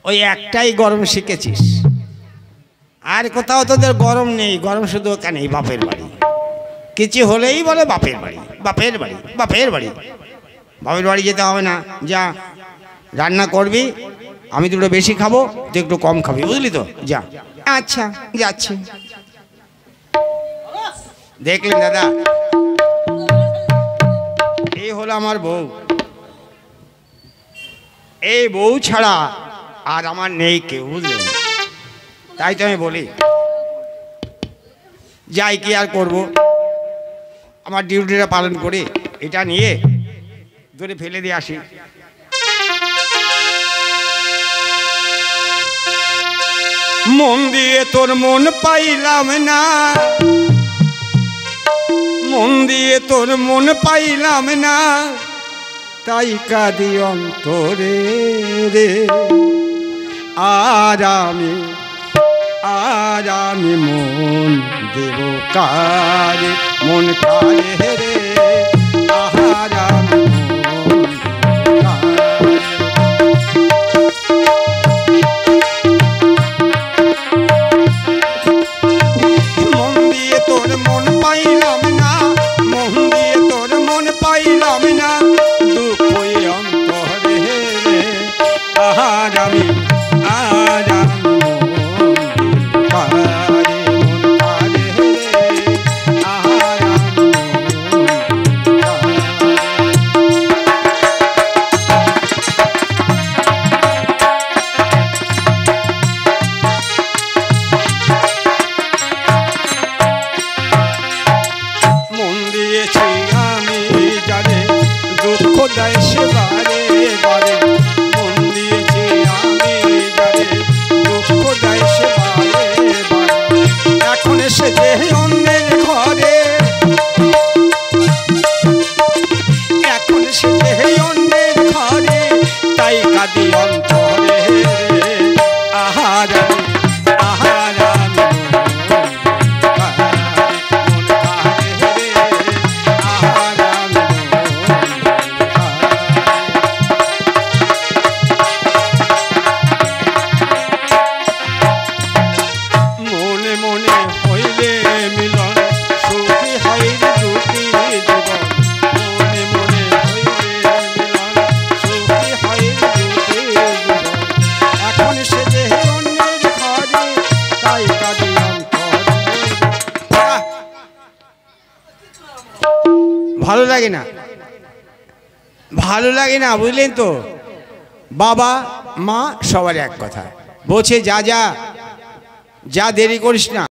ওই একটাই গরম শিখেছিস, আর কোথাও তোদের গরম নেই। গরম শুধু ওখানেই বাপের বাড়ি, কিছু হলেই বলে বাপের বাড়ি, বাপের বাড়ি, বাপের বাড়ি। বাপের বাড়ি যেতে হবে না, যা রান্না করবি, আমি দুটো বেশি খাবো, তুই একটু কম খাবি, বুঝলি তো? যা। আচ্ছা যাচ্ছি। দেখলেন দাদা, এই হলো আমার বউ। এই বউ ছাড়া আর আমার নেই কেউ, বুঝলেন? তাই তো আমি বলি, যাই কি আর করব, আমার ডিউটিটা পালন করে এটা নিয়ে ধরে ফেলে দিয়ে আসি। মন দিয়ে তোর মন পাইলাম না, মন দিয়ে তোর মন পাইলাম না, তাই কাঁদি অন্তরে রে। আর আমি মন দেব কারে, মন কারে রে। আর আমি মন দিয়ে তোর মন পাইলাম না, মন দিয়ে তোর মন পাইলাম না, দুঃখ অন্তরে রে। আর আমি ভালো লাগে না, ভালো লাগে না, বুঝলেন তো? বাবা মা সবার এক কথা, বলছে যা যা যা, দেরি করিস না।